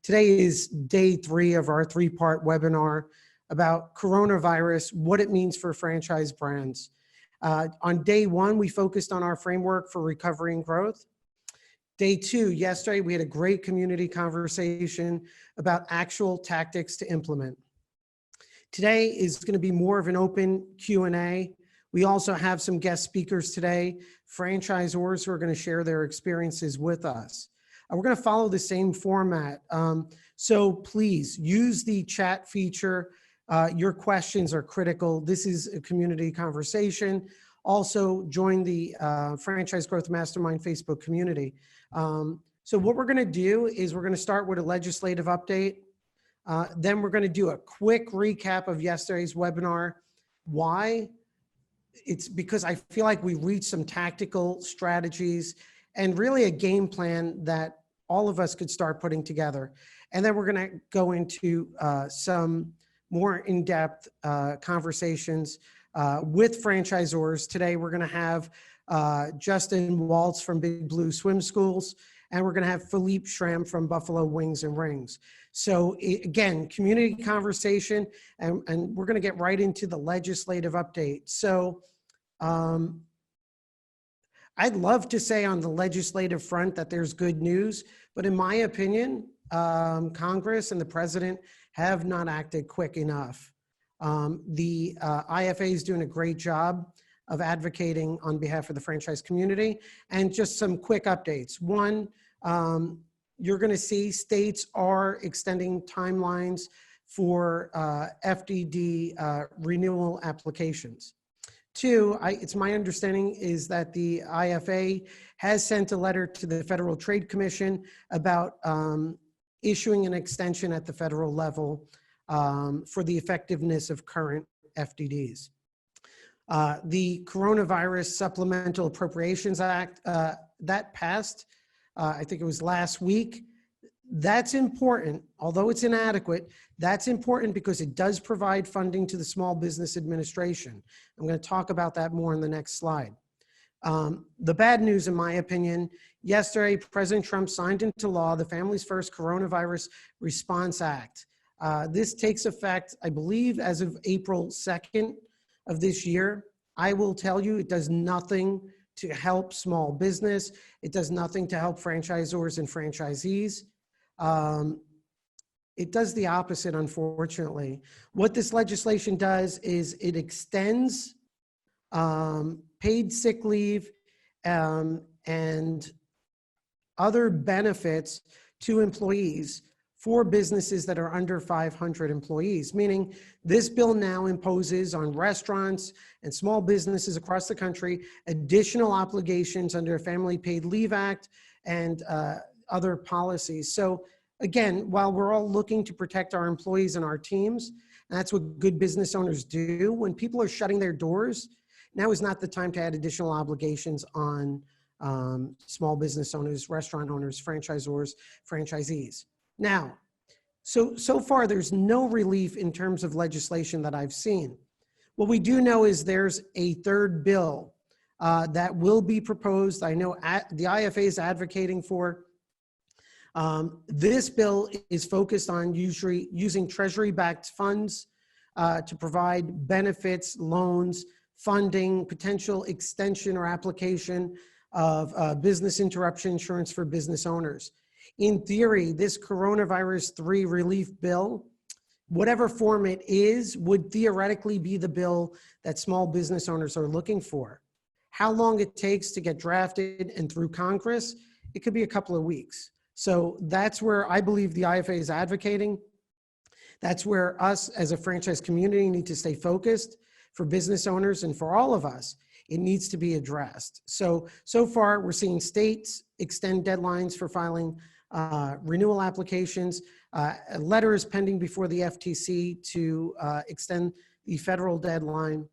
Today is day 3 of our 3-part webinar about coronavirus, what it means for franchise brands. On day 1, we focused on our framework for recovery and growth. Day 2, yesterday, we had a great community conversation about actual tactics to implement. Today is going to be more of an open Q&A. We also have some guest speakers today, franchisors who are going to share their experiences with us. We're going to follow the same format. So please use the chat feature. Your questions are critical. This is a community conversation. Also join the Franchise Growth Mastermind Facebook community. So what we're going to do is we're going to start with a legislative update. Then we're going to do a quick recap of yesterday's webinar. Why? It's because I feel like we reached some tactical strategies and really a game plan that all of us could start putting together. And then we're going to go into some more in-depth conversations with franchisors. Today, we're going to have Justin Waltz from Big Blue Swim Schools, and we're going to have Philippe Schram from Buffalo Wings and Rings. So again, community conversation, and we're going to get right into the legislative update. So I'd love to say on the legislative front that there's good news, but in my opinion, Congress and the president have not acted quick enough. The IFA is doing a great job of advocating on behalf of the franchise community. And just some quick updates. One, you're going to see states are extending timelines for FDD renewal applications. 2, it's my understanding is that the IFA has sent a letter to the Federal Trade Commission about issuing an extension at the federal level for the effectiveness of current FDDs. The Coronavirus Supplemental Appropriations Act, that passed, I think it was last week. That's important, although it's inadequate. That's important because it does provide funding to the Small Business Administration. I'm going to talk about that more in the next slide. The bad news, in my opinion, yesterday, President Trump signed into law the Families First Coronavirus Response Act. This takes effect, I believe, as of April 2nd of this year. I will tell you, it does nothing to help small business. It does nothing to help franchisors and franchisees. It does the opposite, unfortunately. What this legislation does is it extends paid sick leave and other benefits to employees for businesses that are under 500 employees, meaning this bill now imposes on restaurants and small businesses across the country additional obligations under a Family Paid Leave Act and other policies. So again, while we're all looking to protect our employees and our teams, and that's what good business owners do, when people are shutting their doors, now is not the time to add additional obligations on small business owners, restaurant owners, franchisors, franchisees. Now, so far there's no relief in terms of legislation that I've seen. What we do know is there's a third bill that will be proposed. I know the IFA is advocating for. This bill is focused on using Treasury-backed funds to provide benefits, loans, funding, potential extension or application of business interruption insurance for business owners. In theory, this coronavirus 3 relief bill, whatever form it is, would theoretically be the bill that small business owners are looking for. How long it takes to get drafted and through Congress, it could be a couple of weeks. So that's where I believe the IFA is advocating. That's where us as a franchise community need to stay focused. For business owners and for all of us, it needs to be addressed. So far we're seeing states extend deadlines for filing renewal applications. A letter is pending before the FTC to extend the federal deadline.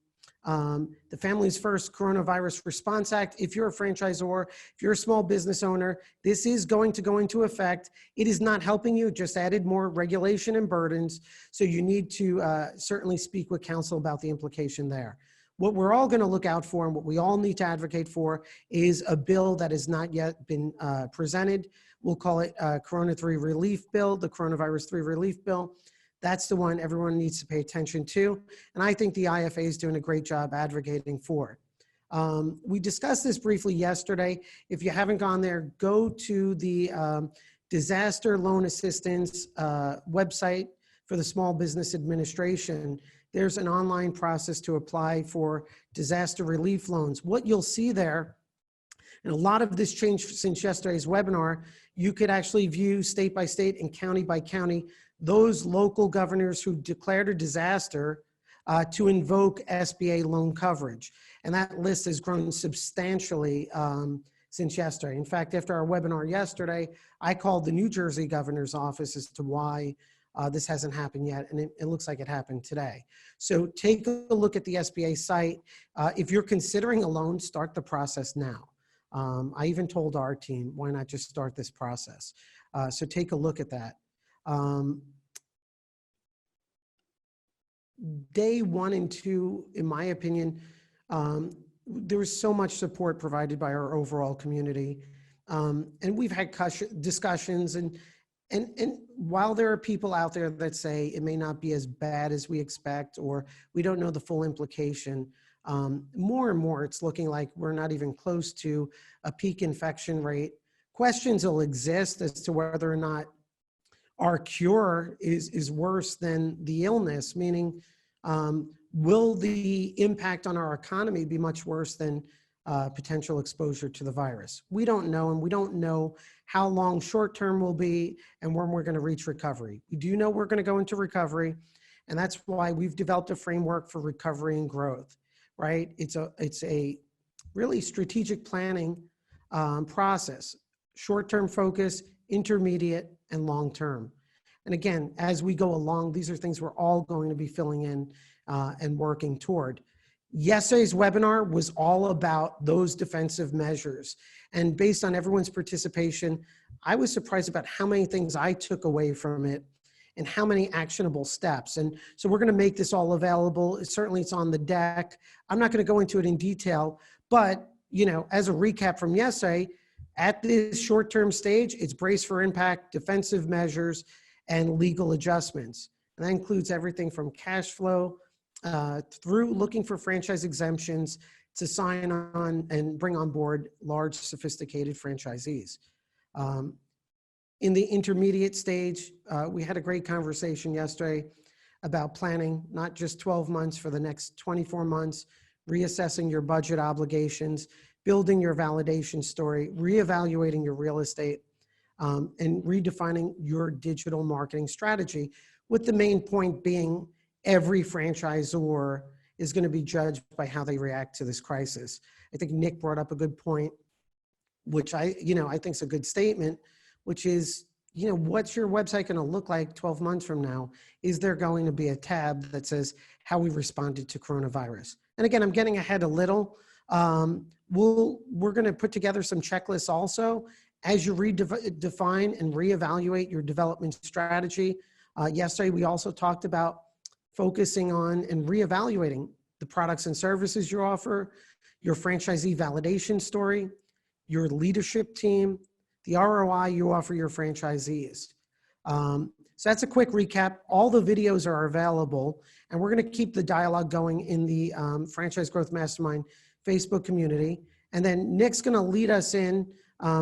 The Families First Coronavirus Response Act, if you're a franchisor, if you're a small business owner, this is going to go into effect. It is not helping you, it just added more regulation and burdens. So you need to certainly speak with counsel about the implication there. What we're all going to look out for and what we all need to advocate for is a bill that has not yet been presented, We'll call it Corona 3 Relief Bill, the Coronavirus 3 Relief Bill. That's the one everyone needs to pay attention to. And I think the IFA is doing a great job advocating for it. We discussed this briefly yesterday. If you haven't gone there, go to the Disaster Loan Assistance website for the Small Business Administration. There's an online process to apply for disaster relief loans. What you'll see there, and a lot of this changed since yesterday's webinar, you could actually view state by state and county by county those local governors who declared a disaster to invoke SBA loan coverage. And that list has grown substantially since yesterday. In fact, after our webinar yesterday, I called the New Jersey governor's office as to why this hasn't happened yet, and it looks like it happened today. So take a look at the SBA site. If you're considering a loan, start the process now. I even told our team, why not just start this process? So take a look at that. Day 1 and 2, in my opinion, there was so much support provided by our overall community. And we've had discussions, and while there are people out there that say it may not be as bad as we expect, or we don't know the full implication, more and more it's looking like we're not even close to a peak infection rate. Questions will exist as to whether or not our cure is worse than the illness, meaning will the impact on our economy be much worse than potential exposure to the virus? We don't know, and we don't know how long short-term will be and when we're going to reach recovery. We do know we're going to go into recovery, and that's why we've developed a framework for recovery and growth, right? It's a really strategic planning process, short-term focus, intermediate, and long-term. And again, as we go along, these are things we're all going to be filling in and working toward. Yesterday's webinar was all about those defensive measures. And based on everyone's participation, I was surprised about how many things I took away from it and how many actionable steps. And so we're going to make this all available. Certainly it's on the deck. I'm not going to go into it in detail, but you know, as a recap from yesterday, at this short-term stage, it's brace for impact, defensive measures, and legal adjustments. And that includes everything from cash flow through looking for franchise exemptions to sign on and bring on board large, sophisticated franchisees. In the intermediate stage, we had a great conversation yesterday about planning, not just 12 months for the next 24 months, reassessing your budget obligations, building your validation story, reevaluating your real estate, and redefining your digital marketing strategy, with the main point being every franchisor is going to be judged by how they react to this crisis. I think Nick brought up a good point, which I think is a good statement, which is, what's your website going to look like 12 months from now? Is there going to be a tab that says how we responded to coronavirus? And again, I'm getting ahead a little. We're going to put together some checklists also as you redefine and reevaluate your development strategy. Yesterday, we also talked about focusing on and reevaluating the products and services you offer, your franchisee validation story, your leadership team, the ROI you offer your franchisees. So that's a quick recap. All the videos are available, and we're going to keep the dialogue going in the Franchise Growth Mastermind Facebook community. And then Nick's going to lead us in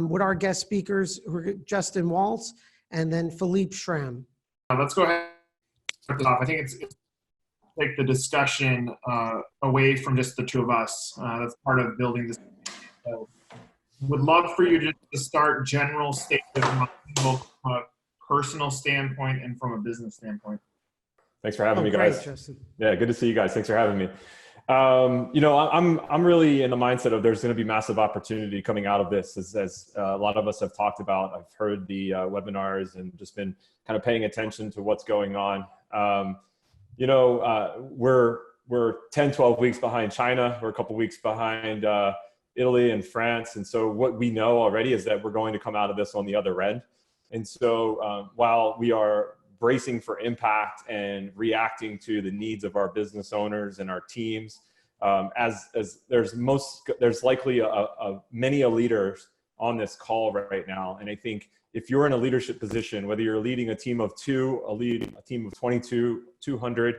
with our guest speakers, who are Justin Waltz and then Philippe Schram. Let's go ahead and start this off. I think it's like the discussion away from just the two of us. That's part of building this. So would love for you just to start general state of mind, both from a personal standpoint and from a business standpoint. Thanks for having me, guys. Justin. Yeah, good to see you guys. Thanks for having me. I'm really in the mindset of there's going to be massive opportunity coming out of this, as a lot of us have talked about. I've heard the webinars and just been kind of paying attention to what's going on. We're 10, 12 weeks behind China. We're a couple weeks behind Italy and France. And so what we know already is that we're going to come out of this on the other end. And so while we are bracing for impact and reacting to the needs of our business owners and our teams, as there's likely many leaders on this call right now. And I think if you're in a leadership position, whether you're leading a team of 2, a team of 22, 200,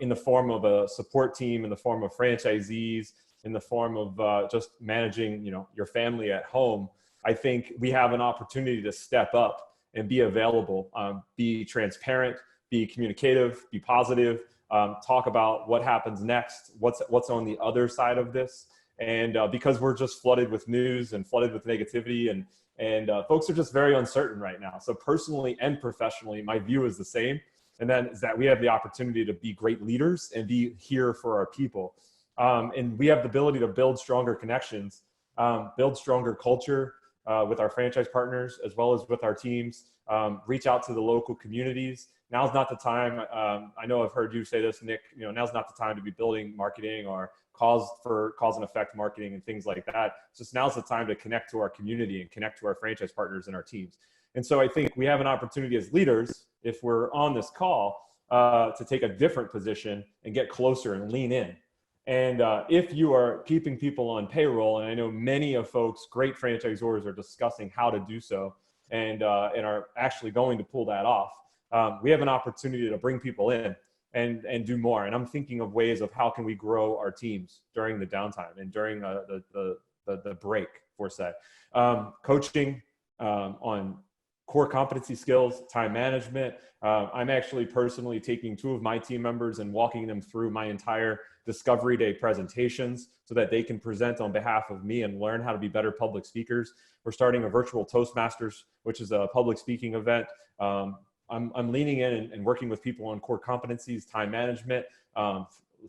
in the form of a support team, in the form of franchisees, in the form of just managing, your family at home, I think we have an opportunity to step up and be available, be transparent, be communicative, be positive, talk about what happens next, what's on the other side of this. And because we're just flooded with news and flooded with negativity, and folks are just very uncertain right now. So personally and professionally, my view is the same. And then is that we have the opportunity to be great leaders and be here for our people. And we have the ability to build stronger connections, build stronger culture with our franchise partners, as well as with our teams, reach out to the local communities. Now's not the time. I know I've heard you say this, Nick, now's not the time to be building marketing or cause and effect marketing and things like that. It's just now's the time to connect to our community and connect to our franchise partners and our teams. And so I think we have an opportunity as leaders, if we're on this call, to take a different position and get closer and lean in. And if you are keeping people on payroll, and I know many of folks, great franchisors, are discussing how to do so and are actually going to pull that off, we have an opportunity to bring people in and do more. And I'm thinking of ways of how can we grow our teams during the downtime and during the break, for say. Coaching on core competency skills, time management. I'm actually personally taking 2 of my team members and walking them through my entire Discovery Day presentations so that they can present on behalf of me and learn how to be better public speakers. We're starting a virtual Toastmasters, which is a public speaking event. I'm leaning in and working with people on core competencies, time management,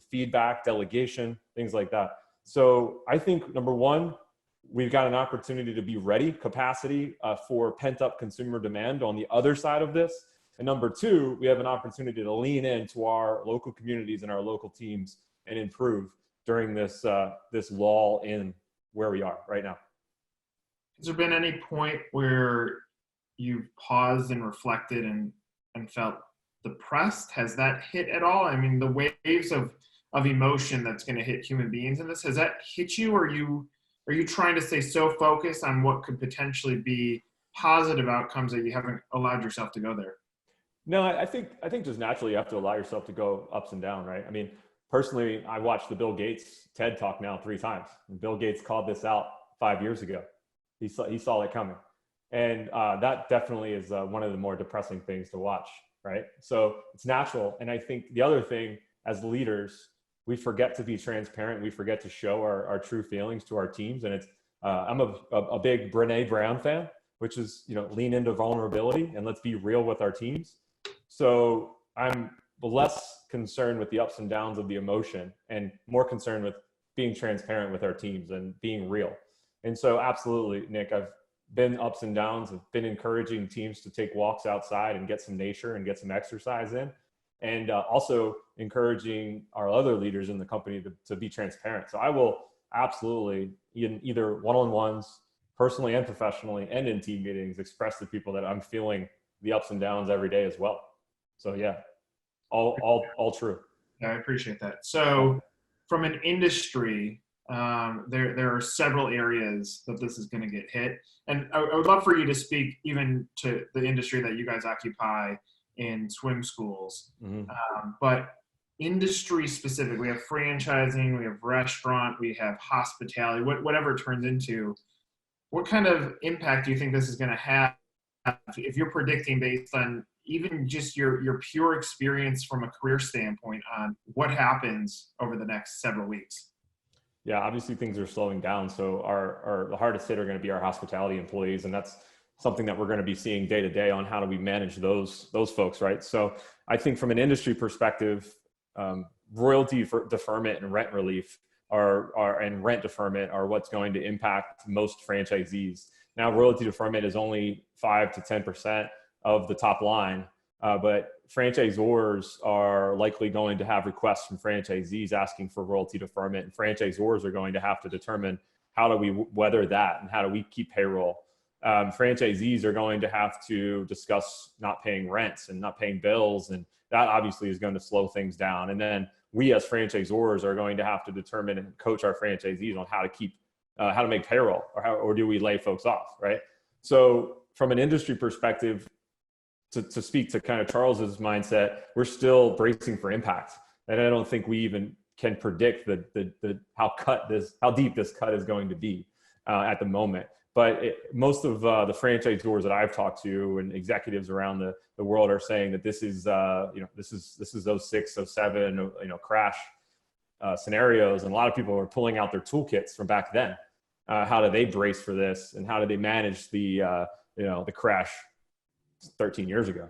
feedback, delegation, things like that. So I think, number one, we've got an opportunity to be ready, capacity for pent-up consumer demand on the other side of this. And number 2, we have an opportunity to lean into our local communities and our local teams and improve during this lull in where we are right now. Has there been any point where you've paused and reflected and felt depressed? Has that hit at all? I mean, the waves of emotion that's going to hit human beings in this, has that hit you? Or are you trying to stay so focused on what could potentially be positive outcomes that you haven't allowed yourself to go there? No, I think just naturally you have to allow yourself to go ups and down, right? I mean, personally, I watched the Bill Gates TED Talk now 3 times. And Bill Gates called this out 5 years ago. He saw it coming. And that definitely is one of the more depressing things to watch, right? So it's natural. And I think the other thing, as leaders, we forget to be transparent. We forget to show our true feelings to our teams. And it's I'm a big Brené Brown fan, which is, lean into vulnerability and let's be real with our teams. So I'm less concerned with the ups and downs of the emotion and more concerned with being transparent with our teams and being real. And so absolutely, Nick, I've been ups and downs. I've been encouraging teams to take walks outside and get some nature and get some exercise in. And also encouraging our other leaders in the company to be transparent. So I will absolutely, in either one-on-ones, personally and professionally, and in team meetings, express to people that I'm feeling the ups and downs every day as well. So yeah, all true. Yeah, I appreciate that. So from an industry, there are several areas that this is going to get hit. And I would love for you to speak even to the industry that you guys occupy in swim schools. Mm-hmm. But industry specific, we have franchising, we have restaurant, we have hospitality, whatever it turns into. What kind of impact do you think this is going to have if you're predicting based on even just your pure experience from a career standpoint on what happens over the next several weeks? Yeah, obviously things are slowing down. So the hardest hit are going to be our hospitality employees. And that's something that we're going to be seeing day to day on how do we manage those folks, right? So I think from an industry perspective, royalty for deferment and rent relief and rent deferment are what's going to impact most franchisees. Now, royalty deferment is only 5 to 10% of the top line, but franchisors are likely going to have requests from franchisees asking for royalty deferment, and franchisors are going to have to determine how do we weather that and how do we keep payroll. Franchisees are going to have to discuss not paying rents and not paying bills, and that obviously is going to slow things down. And then we as franchisors are going to have to determine and coach our franchisees on how to make payroll or do we lay folks off, right? So from an industry perspective, to speak to kind of Charles's mindset, we're still bracing for impact. And I don't think we even can predict how deep this cut is going to be at the moment. But most of the franchisors that I've talked to and executives around the world are saying that this is this is 06, 07, crash scenarios, and a lot of people are pulling out their toolkits from back then. How do they brace for this, and how do they manage the crash 13 years ago?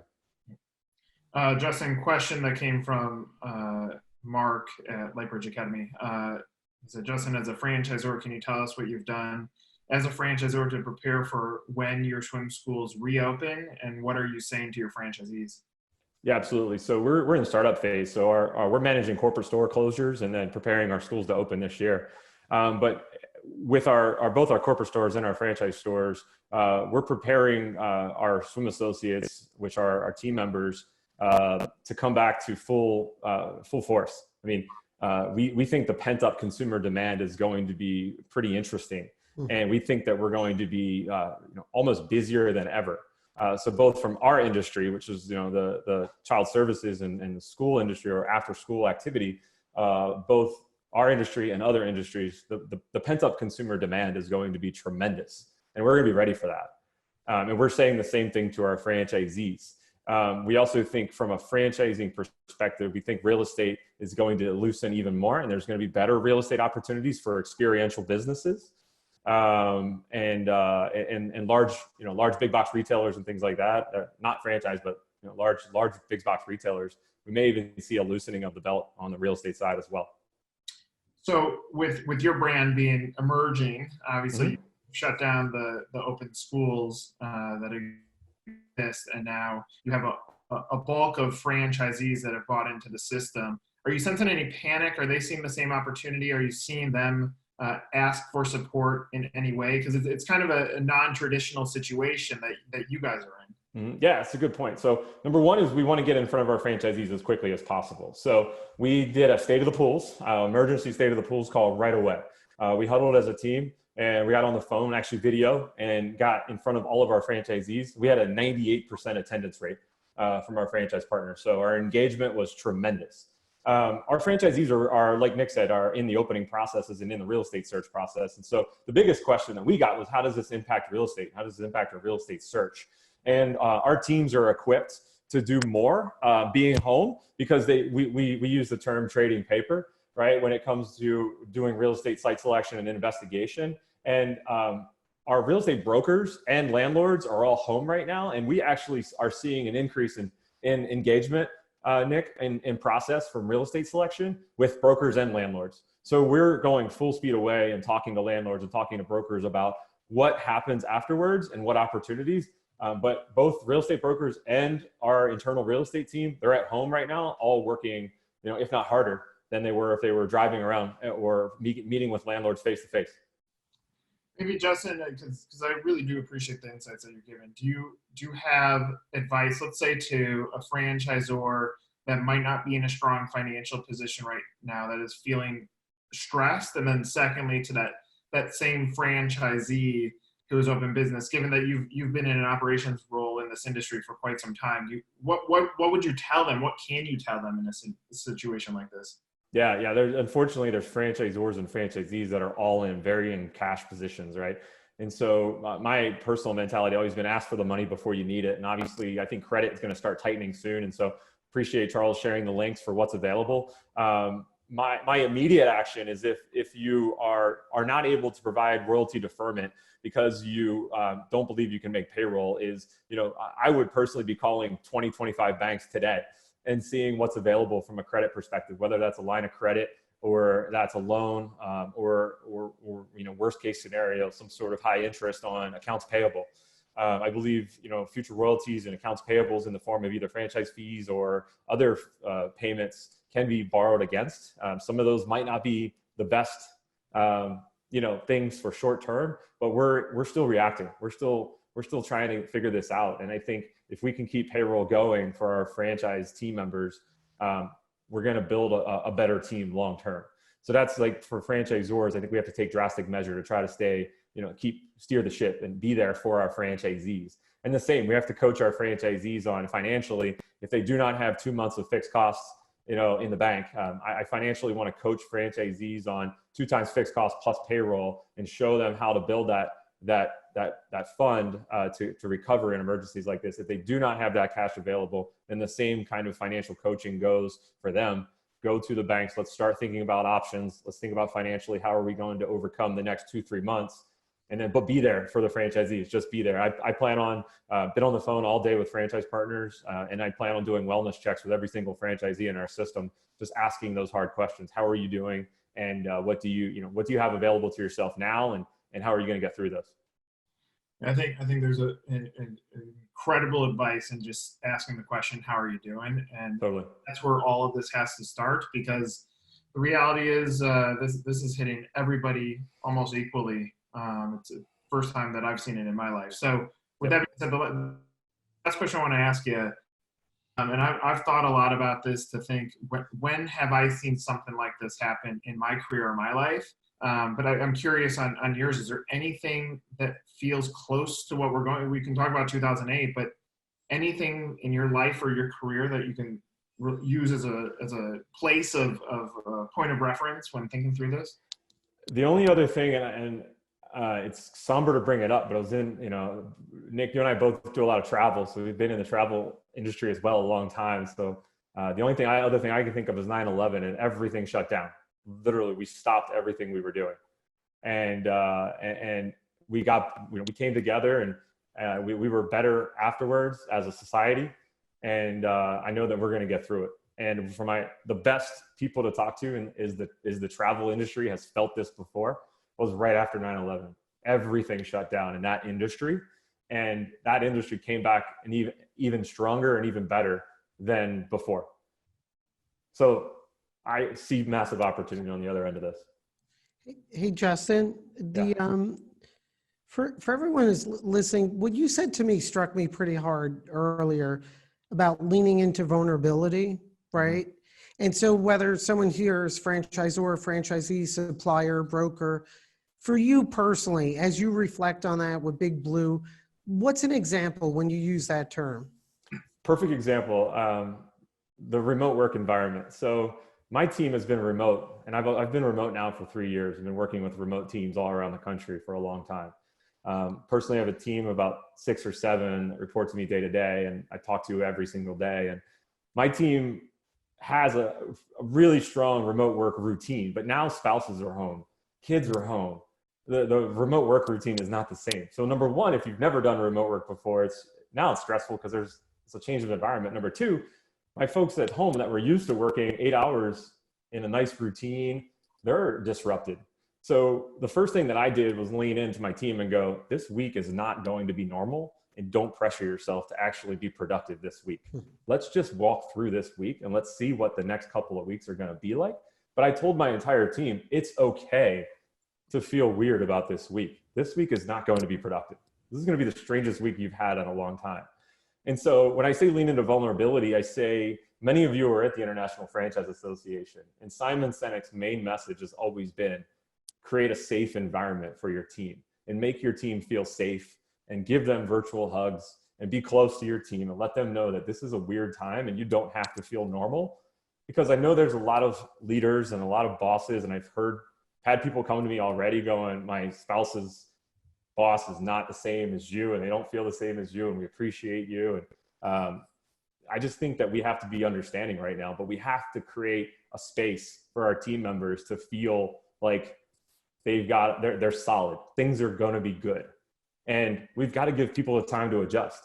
Justin, question that came from Mark at Lightbridge Academy. He said, Justin, as a franchisor, can you tell us what you've done as a franchisor to prepare for when your swim schools reopen, and what are you saying to your franchisees? Yeah, absolutely. So we're in the startup phase. So we're managing corporate store closures and then preparing our schools to open this year. But with both our corporate stores and our franchise stores, we're preparing our swim associates, which are our team members, to come back to full force. I mean, we think the pent up consumer demand is going to be pretty interesting. And we think that we're going to be almost busier than ever. So both from our industry, which is the child services and the school industry or after school activity, both our industry and other industries, the pent up consumer demand is going to be tremendous, and we're going to be ready for that. And we're saying the same thing to our franchisees. We also think from a franchising perspective, we think real estate is going to loosen even more, and there's going to be better real estate opportunities for experiential businesses. And large big box retailers and things like that, not franchise, but large big box retailers. We may even see a loosening of the belt on the real estate side as well. So with your brand being emerging, obviously you shut down the open schools that exist, and now you have a bulk of franchisees that have bought into the system. Are you sensing any panic? Are they seeing the same opportunity? Are you seeing them ask for support in any way? Because it's kind of a non-traditional situation that you guys are in. Yeah, it's a good point. So number one is we want to get in front of our franchisees as quickly as possible. So we did a state of the pools, emergency state of the pools call right away. We huddled as a team, and we got on the phone, actually video, and got in front of all of our franchisees. We had a 98% attendance rate from our franchise partners. So our engagement was tremendous. Our franchisees are, like Nick said, are in the opening processes and in the real estate search process. And so the biggest question that we got was, how does this impact real estate? How does it impact our real estate search? And our teams are equipped to do more being home, because we use the term trading paper, right? When it comes to doing real estate site selection and investigation. And our real estate brokers and landlords are all home right now. And we actually are seeing an increase in engagement, Nick, in process from real estate selection with brokers and landlords. So we're going full speed away and talking to landlords and talking to brokers about what happens afterwards and what opportunities. But both real estate brokers and our internal real estate team, they're at home right now, all working, if not harder than they were if they were driving around or meeting with landlords face to face. Maybe Justin, because I really do appreciate the insights that you're giving. Do you have advice, let's say, to a franchisor that might not be in a strong financial position right now, that is feeling stressed, and then secondly to that same franchisee who is open business, given that you've been in an operations role in this industry for quite some time, what would you tell them? What can you tell them in a situation like this? Yeah. Unfortunately, there's franchisors and franchisees that are all in varying cash positions, right? And so my personal mentality always been ask for the money before you need it. And obviously, I think credit is going to start tightening soon. And so appreciate Charles sharing the links for what's available. My immediate action is if you are not able to provide royalty deferment because you don't believe you can make payroll, is, I would personally be calling 20, 25 banks today and seeing what's available from a credit perspective, whether that's a line of credit or that's a loan, or worst case scenario, some sort of high interest on accounts payable. I believe, future royalties and accounts payables in the form of either franchise fees or other payments can be borrowed against. Some of those might not be the best, things for short term, but we're still reacting. We're still trying to figure this out. And I think if we can keep payroll going for our franchise team members, we're going to build a better team long term. So that's like for franchisors, I think we have to take drastic measure to try to steer the ship and be there for our franchisees. And the same, we have to coach our franchisees on financially. If they do not have 2 months of fixed costs, in the bank, I financially want to coach franchisees on 2 times fixed costs plus payroll and show them how to build that fund to recover in emergencies like this. If they do not have that cash available, then the same kind of financial coaching goes for them. Go to the banks. Let's start thinking about options. Let's think about financially, how are we going to overcome the next 2-3 months? And then, but be there for the franchisees, just be there. I plan on, been on the phone all day with franchise partners, and I plan on doing wellness checks with every single franchisee in our system, just asking those hard questions. How are you doing? And what do you have available to yourself now? And how are you going to get through this? I think there's an incredible advice in just asking the question, how are you doing? And Totally. That's where all of this has to start, because the reality is this is hitting everybody almost equally. It's the first time that I've seen it in my life. So with that being said, the last question I want to ask you, and I've thought a lot about this to think, when have I seen something like this happen in my career or my life? But I'm curious on yours. Is there anything that feels close to what we can talk about 2008, but anything in your life or your career that you can use as a place of point of reference when thinking through this? The only other thing, and it's somber to bring it up, but I was in, Nick, you and I both do a lot of travel. So we've been in the travel industry as well a long time. So the only other thing I can think of is 9/11 and everything shut down. Literally, we stopped everything we were doing. And we came together and we were better afterwards as a society. And I know that we're going to get through it. And for the best people to talk to is the travel industry has felt this before. Was right after 9/11. Everything shut down in that industry, and that industry came back and even stronger and even better than before. So I see massive opportunity on the other end of this. Hey, Justin, for everyone who's listening, what you said to me struck me pretty hard earlier about leaning into vulnerability, right? Mm-hmm. And so whether someone here is franchisor, franchisee, supplier, broker, for you personally, as you reflect on that with Big Blue, what's an example when you use that term? Perfect example, the remote work environment. So my team has been remote, and I've been remote now for 3 years. I've been working with remote teams all around the country for a long time. Personally, I have a team of about 6 or 7 that report to me day to day, and I talk to every single day. And my team has a really strong remote work routine, but now spouses are home, kids are home. The remote work routine is not the same. So number one, if you've never done remote work before, it's stressful because it's a change of environment. Number two, my folks at home that were used to working 8 hours in a nice routine, they're disrupted. So the first thing that I did was lean into my team and go, this week is not going to be normal, and don't pressure yourself to actually be productive this week. Let's just walk through this week and let's see what the next couple of weeks are going to be like. But I told my entire team, it's okay to feel weird about this week. This week is not going to be productive. This is going to be the strangest week you've had in a long time. And so when I say lean into vulnerability, I say many of you are at the International Franchise Association, and Simon Sinek's main message has always been create a safe environment for your team and make your team feel safe and give them virtual hugs and be close to your team and let them know that this is a weird time and you don't have to feel normal. Because I know there's a lot of leaders and a lot of bosses, and I've had people come to me already going, my spouse's boss is not the same as you and they don't feel the same as you and we appreciate you. And I just think that we have to be understanding right now, but we have to create a space for our team members to feel like they're solid. Things are going to be good. And we've got to give people the time to adjust.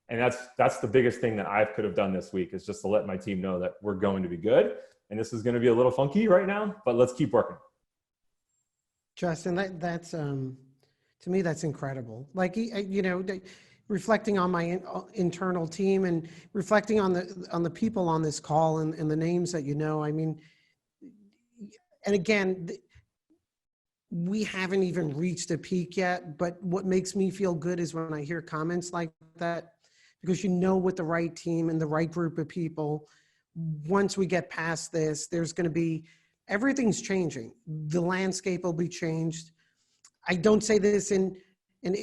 And that's the biggest thing that I could have done this week, is just to let my team know that we're going to be good. And this is going to be a little funky right now, but let's keep working. Justin, that's to me, that's incredible. Like, reflecting on my internal team and reflecting on the people on this call and the names that I mean, and again, we haven't even reached a peak yet, but what makes me feel good is when I hear comments like that, because with the right team and the right group of people, once we get past this, there's going to be, everything's changing. The landscape will be changed. I don't say this in and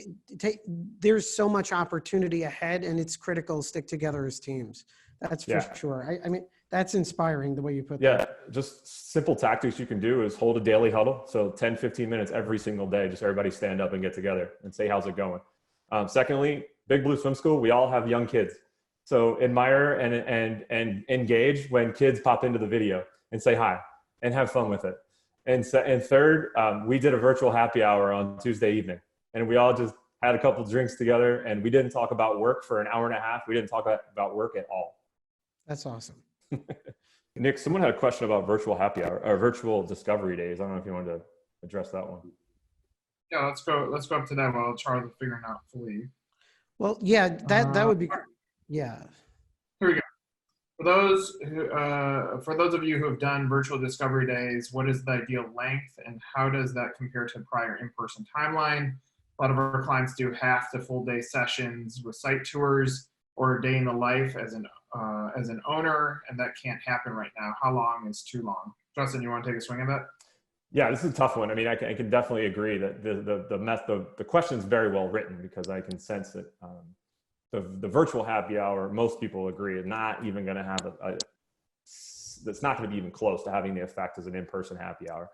there's so much opportunity ahead, and it's critical to stick together as teams. That's for sure. I mean, that's inspiring the way you put that. Yeah, just simple tactics you can do is hold a daily huddle. So 10, 15 minutes every single day, just everybody stand up and get together and say, how's it going? Secondly, Big Blue Swim School, we all have young kids. So admire and engage when kids pop into the video and say hi and have fun with it. And third, we did a virtual happy hour on Tuesday evening, and we all just had a couple drinks together, and we didn't talk about work for an hour and a half. We didn't talk about work at all. That's awesome. Nick, someone had a question about virtual happy hour or virtual discovery days. I don't know if you wanted to address that one. Yeah, let's go up to that while Charles is figuring out Philippe. Well, yeah, that would be, yeah. Here we go. For those of you who have done virtual discovery days, what is the ideal length, and how does that compare to prior in-person timeline? A lot of our clients do half to full day sessions with site tours or a day in the life as an owner, and that can't happen right now. How long is too long? Justin, you want to take a swing at that? Yeah, this is a tough one. I mean, I can definitely agree that the question is very well written, because I can sense that the virtual happy hour, most people agree, is not even going to have that's not going to be even close to having the effect as an in-person happy hour.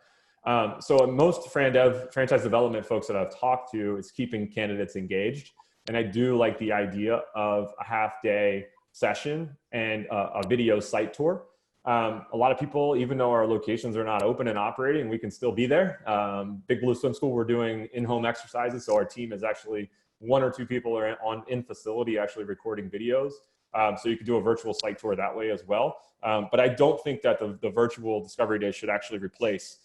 So most franchise development folks that I've talked to, is keeping candidates engaged. And I do like the idea of a half-day session and a video site tour. A lot of people, even though our locations are not open and operating, we can still be there. Big Blue Swim School, we're doing in-home exercises. So our team is actually 1 or 2 people are in facility actually recording videos. So you can do a virtual site tour that way as well. But I don't think that the virtual discovery day should actually replace.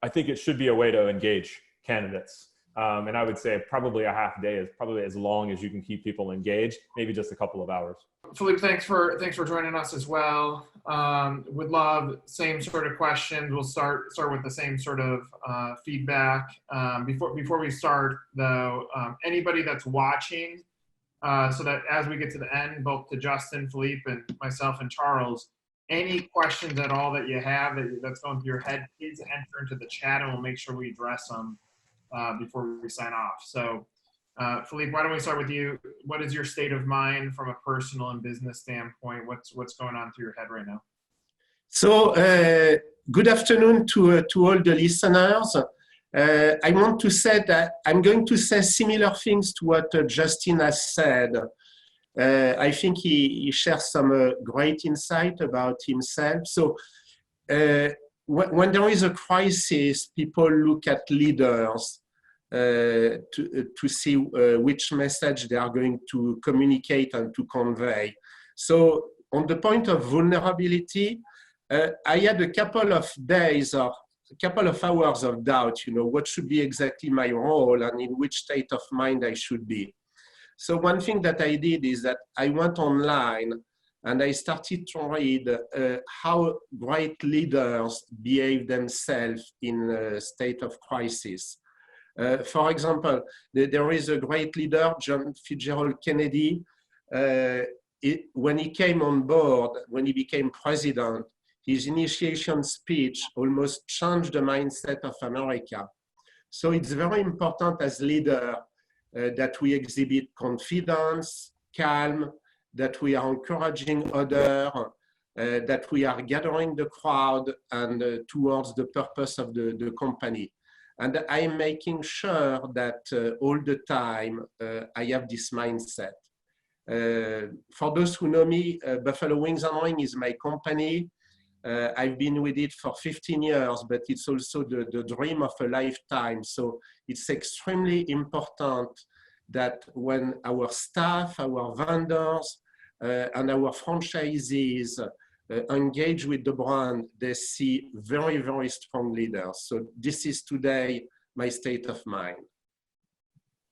I think it should be a way to engage candidates. And I would say probably a half day is probably as long as you can keep people engaged, maybe just a couple of hours. Philippe, thanks for joining us as well. Would love same sort of questions. We'll start with the same sort of feedback. Before we start though, anybody that's watching, so that as we get to the end, both to Justin, Philippe, and myself and Charles, any questions at all that you have that's going through your head, please enter into the chat, and we'll make sure we address them before we sign off. So Philippe, why don't we start with you? What is your state of mind from a personal and business standpoint? What's going on through your head right now? So good afternoon to all the listeners. I want to say that I'm going to say similar things to what Justin has said. I think he shares some great insight about himself. So when there is a crisis, people look at leaders to see which message they are going to communicate and to convey. So on the point of vulnerability, I had a couple of days or a couple of hours of doubt, what should be exactly my role and in which state of mind I should be. So one thing that I did is that I went online and I started to read how great leaders behave themselves in a state of crisis. For example, there is a great leader, John Fitzgerald Kennedy. When he came on board, when he became president, his initiation speech almost changed the mindset of America. So it's very important as leader that we exhibit confidence, calm, that we are encouraging others, that we are gathering the crowd and towards the purpose of the company. And I'm making sure that all the time I have this mindset. For those who know me, Buffalo Wings and Ring is my company. I've been with it for 15 years, but it's also the dream of a lifetime. So it's extremely important that when our staff, our vendors, and our franchisees engage with the brand, they see very, very strong leaders. So this is today my state of mind.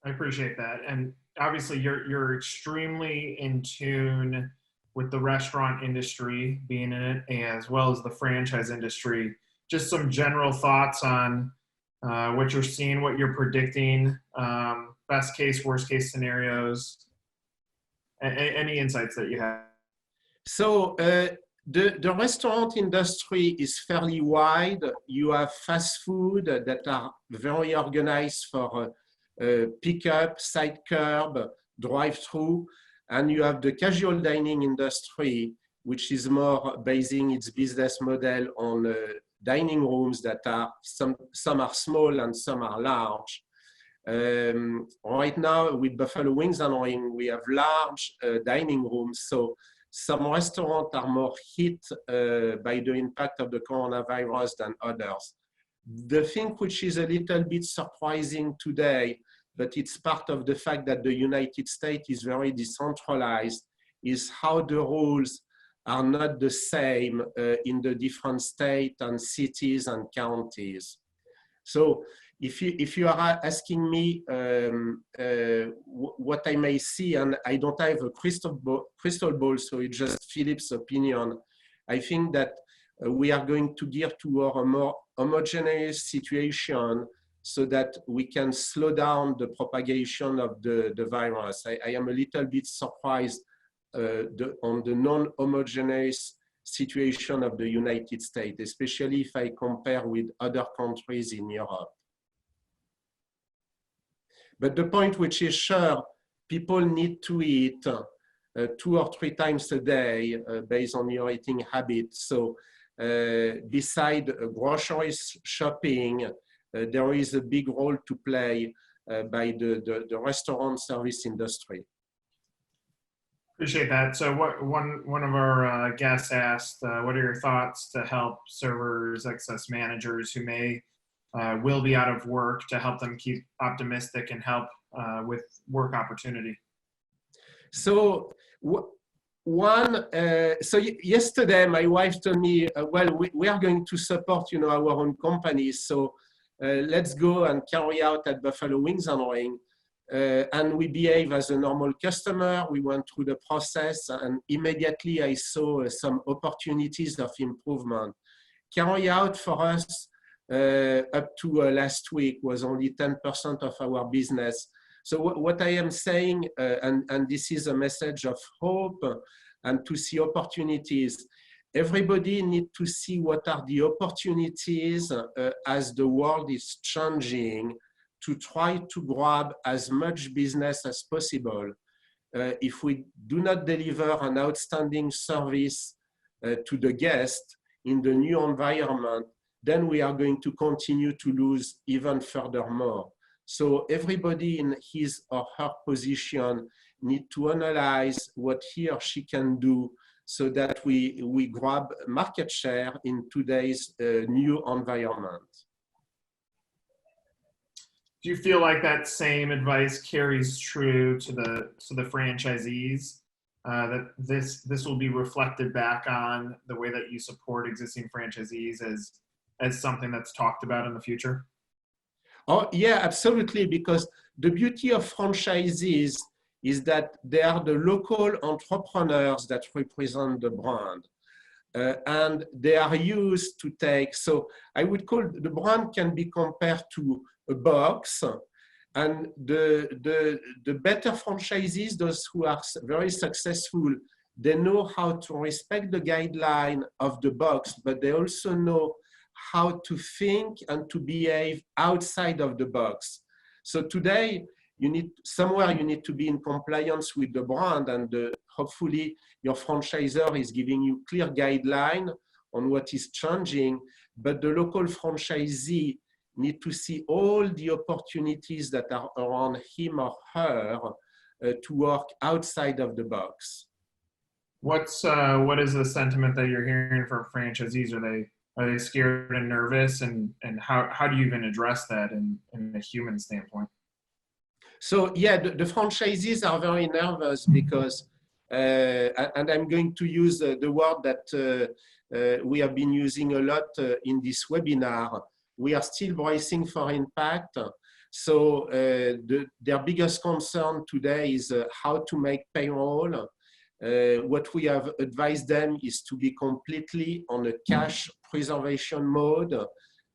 I appreciate that. And obviously you're extremely in tune with the restaurant industry, being in it, as well as the franchise industry. Just some general thoughts on what you're seeing, what you're predicting, best case, worst case scenarios, any insights that you have. So the restaurant industry is fairly wide. You have fast food that are very organized for pickup, side curb, drive-through, and you have the casual dining industry, which is more basing its business model on dining rooms that are, some are small and some are large. Right now with Buffalo Wings and Wings, we have large dining rooms. So some restaurants are more hit by the impact of the coronavirus than others. The thing which is a little bit surprising today, but it's part of the fact that the United States is very decentralized, is how the rules are not the same in the different states and cities and counties. So if you are asking me what I may see, and I don't have a crystal ball, so it's just Philip's opinion, I think that we are going to gear toward a more homogeneous situation so that we can slow down the propagation of the virus. I am a little bit surprised on the non-homogeneous situation of the United States, especially if I compare with other countries in Europe. But the point which is sure, people need to eat 2 or 3 times a day based on your eating habits. So beside grocery shopping, there is a big role to play by the restaurant service industry. Appreciate that. So one of our guests asked, what are your thoughts to help servers, excess managers who will be out of work, to help them keep optimistic and help with work opportunity? So yesterday my wife told me, well, we are going to support, our own companies. So let's go and carry out at Buffalo Wings and Wings. And we behave as a normal customer. We went through the process, and immediately I saw some opportunities of improvement. Carry out for us up to last week was only 10% of our business. So what I am saying, and this is a message of hope and to see opportunities, everybody needs to see what are the opportunities as the world is changing, to try to grab as much business as possible. If we do not deliver an outstanding service to the guest in the new environment, then we are going to continue to lose even furthermore. So everybody in his or her position need to analyze what he or she can do so that we grab market share in today's new environment. Do you feel like that same advice carries true to the franchisees? That this will be reflected back on the way that you support existing franchisees as something that's talked about in the future? Oh yeah, absolutely. Because the beauty of franchisees is that they are the local entrepreneurs that represent the brand. And they are used to take, so I would call the brand can be compared to a box, and the better franchisees, those who are very successful, they know how to respect the guideline of the box, but they also know how to think and to behave outside of the box. So today, you need to be in compliance with the brand, and hopefully your franchisor is giving you clear guideline on what is changing, but the local franchisee need to see all the opportunities that are around him or her to work outside of the box. What is the sentiment that you're hearing from franchisees? Are they scared and nervous, and how do you even address that in a human standpoint? So yeah, the franchisees are very nervous because, and I'm going to use the word that we have been using a lot in this webinar. We are still bracing for impact. So their biggest concern today is how to make payroll. What we have advised them is to be completely on a cash preservation mode,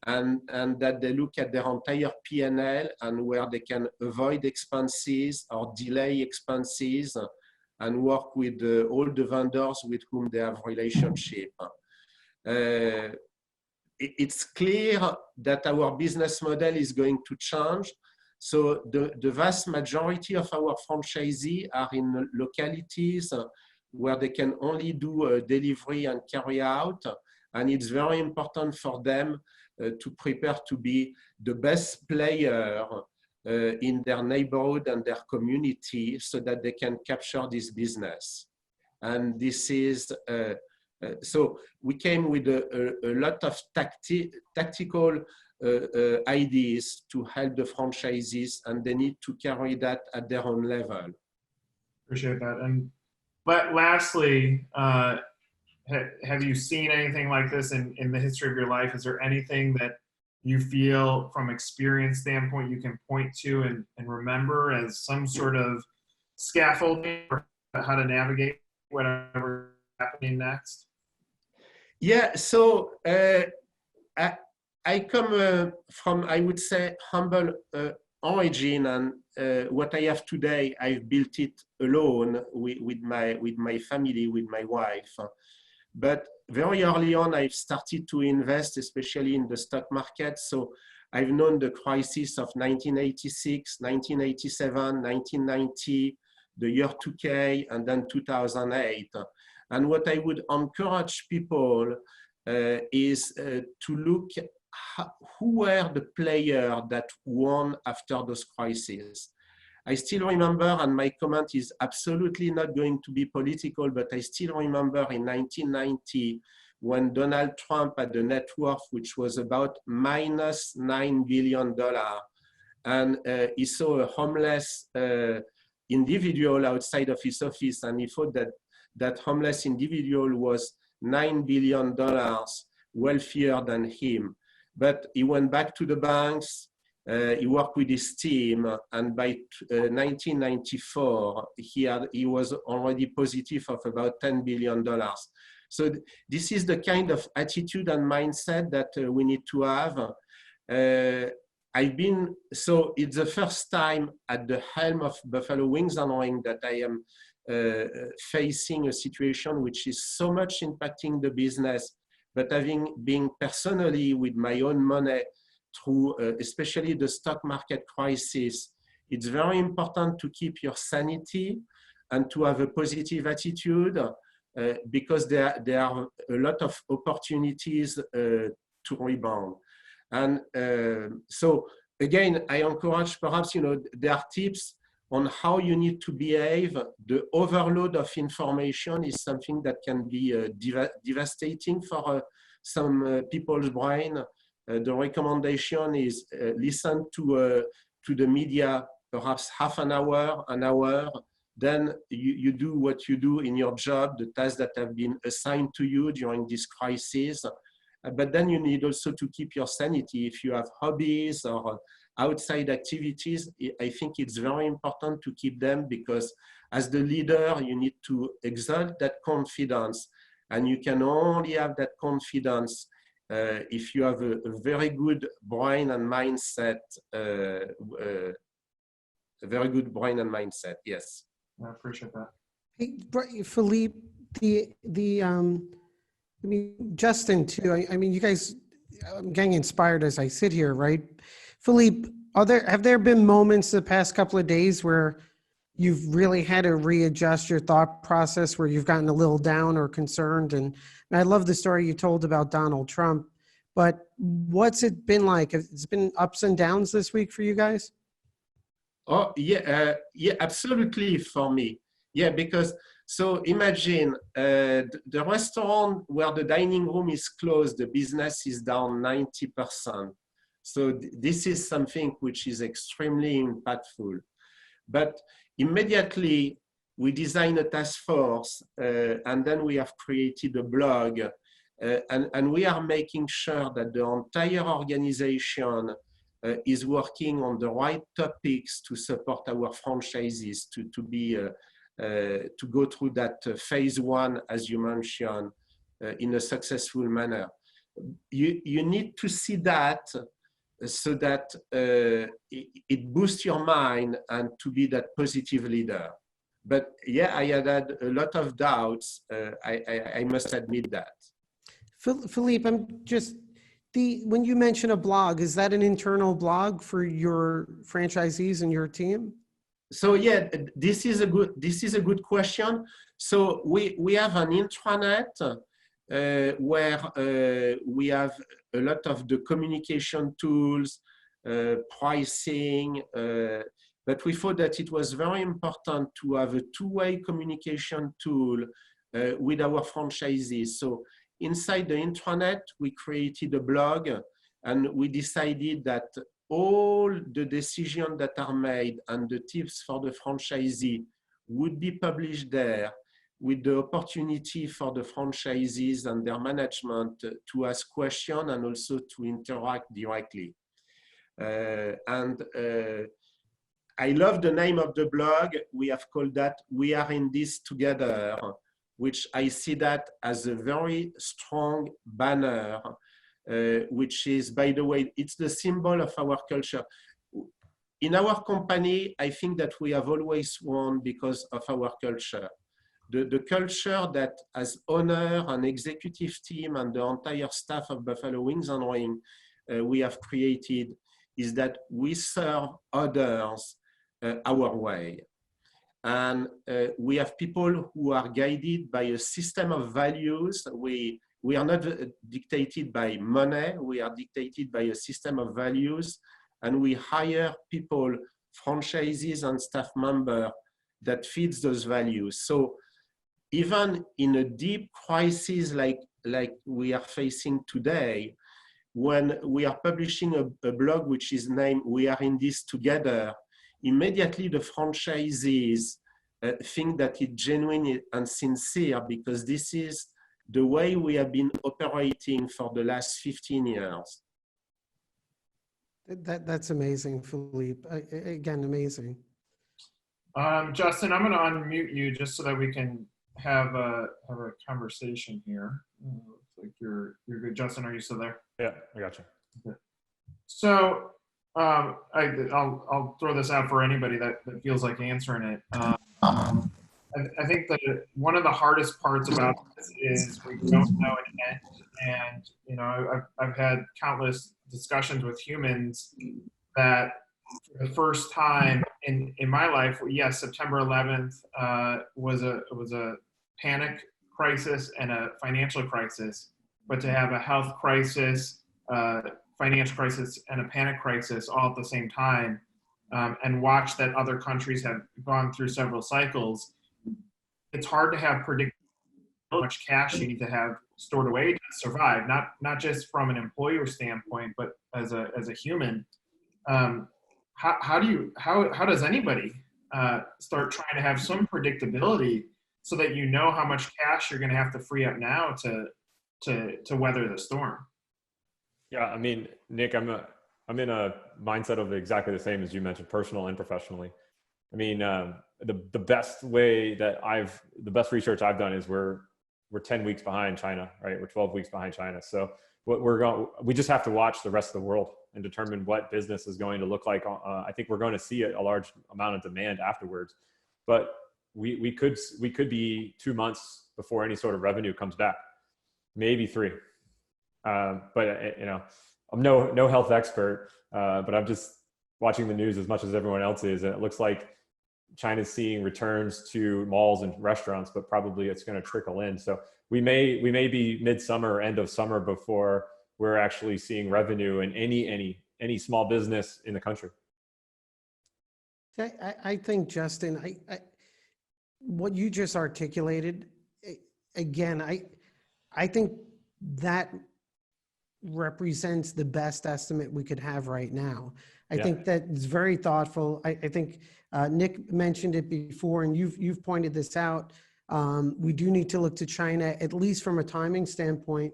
and that they look at their entire P&L and where they can avoid expenses or delay expenses, and work with all the vendors with whom they have relationship. It's clear that our business model is going to change. So the vast majority of our franchisees are in localities where they can only do delivery and carry out. And it's very important for them to prepare to be the best player in their neighborhood and their community so that they can capture this business. And this is, so we came with a lot of tactical ideas to help the franchisees, and they need to carry that at their own level. Appreciate that. And lastly, have you seen anything like this in the history of your life? Is there anything that you feel from experience standpoint you can point to and remember as some sort of scaffolding for how to navigate whatever is happening next? Yeah, so I come from, I would say, humble origin, and what I have today, I've built it alone with my family, with my wife. But very early on, I've started to invest, especially in the stock market. So I've known the crisis of 1986, 1987, 1990, the year 2K, and then 2008. And what I would encourage people is to look at who were the players that won after those crises. I still remember, and my comment is absolutely not going to be political, but I still remember in 1990 when Donald Trump had the net worth, which was about minus $9 billion. And he saw a homeless individual outside of his office, and he thought that that homeless individual was $9 billion wealthier than him. But he went back to the banks, he worked with his team, and by 1994, he was already positive of about $10 billion. So this is the kind of attitude and mindset that we need to have. So it's the first time at the helm of Buffalo Wings and Wings that I am facing a situation which is so much impacting the business, but having been personally with my own money through especially the stock market crisis, it's very important to keep your sanity and to have a positive attitude because there are a lot of opportunities to rebound. And so again, I encourage perhaps, there are tips on how you need to behave. The overload of information is something that can be devastating for some people's brain. The recommendation is listen to the media, perhaps half an hour, then you do what you do in your job, the tasks that have been assigned to you during this crisis. But then you need also to keep your sanity. If you have hobbies or outside activities, I think it's very important to keep them, because as the leader, you need to exalt that confidence. And you can only have that confidence if you have a very good brain and mindset, a very good brain and mindset, yes. I appreciate that. Hey, Philippe, Justin too. I mean, you guys, I'm getting inspired as I sit here, right? Philippe, have there been moments the past couple of days where you've really had to readjust your thought process, where you've gotten a little down or concerned? And I love the story you told about Donald Trump, but what's it been like? It's been ups and downs this week for you guys? Oh, yeah, absolutely for me. Yeah, because, so imagine the restaurant where the dining room is closed, the business is down 90%. So this is something which is extremely impactful. But immediately we design a task force and then we have created a blog and we are making sure that the entire organization is working on the right topics to support our franchisees to go through that phase one, as you mentioned, in a successful manner. You need to see that so that it boosts your mind and to be that positive leader. But yeah, I had a lot of doubts. I must admit that. Philippe, I'm just When you mention a blog, is that an internal blog for your franchisees and your team? So yeah, this is a good question. So we have an intranet where we have a lot of the communication tools, pricing, but we thought that it was very important to have a two-way communication tool with our franchisees. So inside the intranet, we created a blog, and we decided that all the decisions that are made and the tips for the franchisee would be published there, with the opportunity for the franchisees and their management to ask questions and also to interact directly. I love the name of the blog. We have called that "We Are in This Together," which I see that as a very strong banner, which is, by the way, it's the symbol of our culture. In our company, I think that we have always won because of our culture. The culture that as owner and executive team and the entire staff of Buffalo Wings and Wings we have created is that we serve others our way. And we have people who are guided by a system of values. We are not dictated by money, we are dictated by a system of values, and we hire people, franchisees and staff members that fits those values. So even in a deep crisis like we are facing today, when we are publishing a blog which is named "We Are in This Together," immediately the franchisees think that it's genuine and sincere, because this is the way we have been operating for the last 15 years. That's amazing, Philippe. Again, amazing. Justin, I'm going to unmute you just so that we can have a conversation here. Looks like you're good. Justin, are you still there? Yeah, I got you. Okay. So I'll throw this out for anybody that feels like answering it. I think that one of the hardest parts about this is we don't know an end. And, you know, I've had countless discussions with humans that for the first time in my life, yes, September 11th was a panic crisis and a financial crisis, but to have a health crisis, financial crisis, and a panic crisis all at the same time, and watch that other countries have gone through several cycles, it's hard to have predictability how much cash you need to have stored away to survive, not just from an employer standpoint, but as a human. How does anybody start trying to have some predictability so that you know how much cash you're going to have to free up now to weather the storm? Yeah, I mean, Nick, I'm in a mindset of exactly the same as you mentioned, personal and professionally. I mean, the best way that the best research I've done is we're 10 weeks behind China, right? We're 12 weeks behind China. So we just have to watch the rest of the world and determine what business is going to look like. I think we're going to see a large amount of demand afterwards, but we could be 2 months before any sort of revenue comes back, maybe 3. But you know, I'm no health expert, but I'm just watching the news as much as everyone else is, and it looks like China's seeing returns to malls and restaurants, but probably it's going to trickle in. So we may be midsummer or end of summer before we're actually seeing revenue in any small business in the country. I think, Justin, what you just articulated, again, I think that represents the best estimate we could have right now. I think that is very thoughtful. I think Nick mentioned it before, and you've pointed this out. We do need to look to China, at least from a timing standpoint.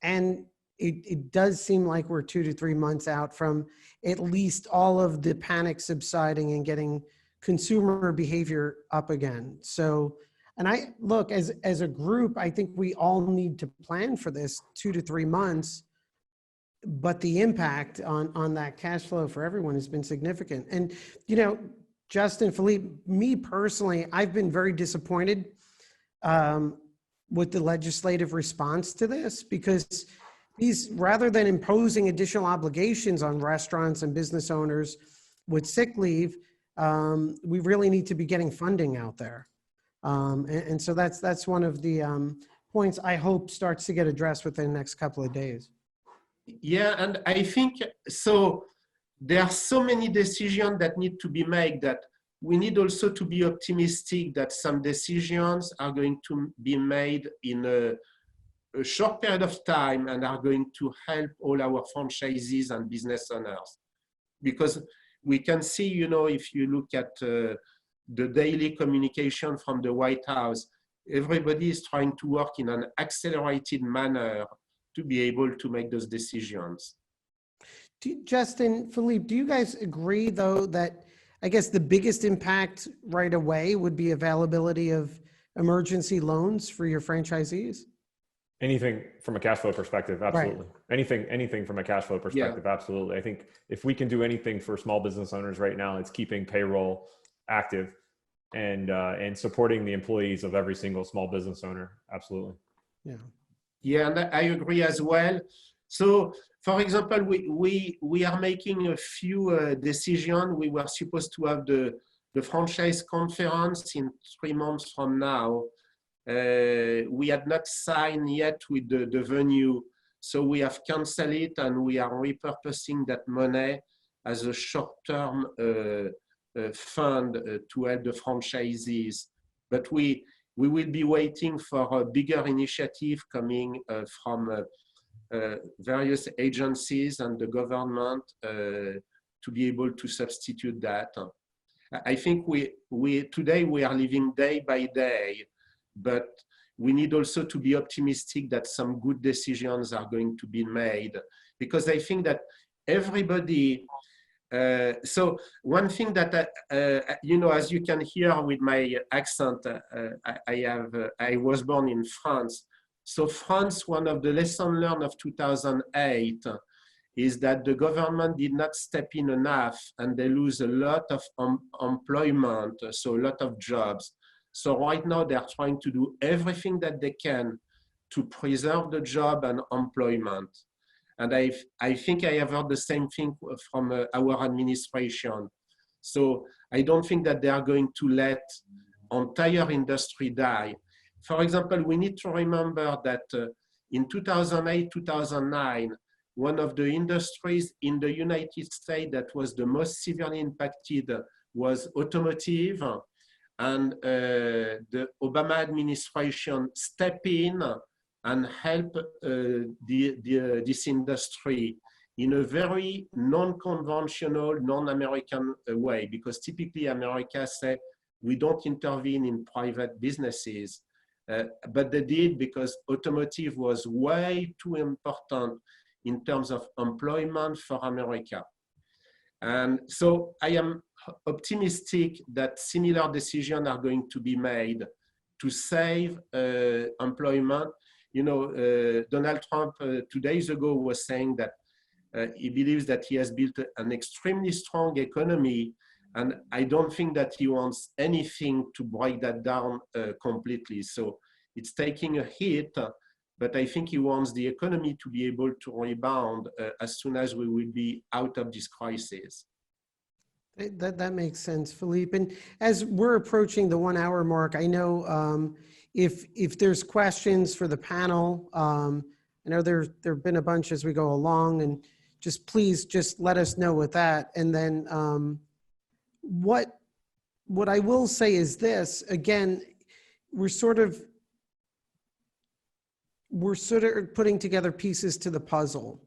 And it does seem like we're 2 to 3 months out from at least all of the panic subsiding and getting consumer behavior up again. So, and look, as a group, I think we all need to plan for this 2 to 3 months. But the impact on that cash flow for everyone has been significant. And, you know, Justin, Philippe, me personally, I've been very disappointed with the legislative response to this, because these, rather than imposing additional obligations on restaurants and business owners with sick leave, we really need to be getting funding out there. And so that's one of the points I hope starts to get addressed within the next couple of days. Yeah, and I think so. There are so many decisions that need to be made that we need also to be optimistic that some decisions are going to be made in a short period of time and are going to help all our franchisees and business owners. Because we can see, you know, if you look at the daily communication from the White House, everybody is trying to work in an accelerated manner to be able to make those decisions. Justin, Philippe, do you guys agree, though, that I guess the biggest impact right away would be availability of emergency loans for your franchisees? Anything from a cash flow perspective, absolutely. Right. Anything from a cash flow perspective, absolutely. I think if we can do anything for small business owners right now, it's keeping payroll active and supporting the employees of every single small business owner. Absolutely. Yeah. Yeah, and I agree as well. So, for example, we are making a few decisions. We were supposed to have the franchise conference in 3 months from now. We had not signed yet with the venue, so we have canceled it, and we are repurposing that money as a short-term fund to help the franchisees. But we will be waiting for a bigger initiative coming from various agencies and the government to be able to substitute that. I think today we are living day by day, but we need also to be optimistic that some good decisions are going to be made, because I think that everybody, so one thing that, you know, as you can hear with my accent, I was born in France. So France, one of the lessons learned of 2008 is that the government did not step in enough, and they lose a lot of employment, so a lot of jobs. So right now they're trying to do everything that they can to preserve the job and employment. And I think I have heard the same thing from our administration. So I don't think that they are going to let entire industry die. For example, we need to remember that in 2008, 2009, one of the industries in the United States that was the most severely impacted was automotive. And the Obama administration stepped in and helped this industry in a very non-conventional, non-American way, because typically America said, we don't intervene in private businesses. But they did, because automotive was way too important in terms of employment for America. And so I am optimistic that similar decisions are going to be made to save employment. You know, Donald Trump 2 days ago was saying that he believes that he has built an extremely strong economy, and I don't think that he wants anything to break that down completely. So it's taking a hit, but I think he wants the economy to be able to rebound as soon as we will be out of this crisis. That makes sense, Philippe. And as we're approaching the 1 hour mark, I know if there's questions for the panel, I know there have been a bunch as we go along, and please let us know with that. And then what I will say is this, again, we're sort of putting together pieces to the puzzle.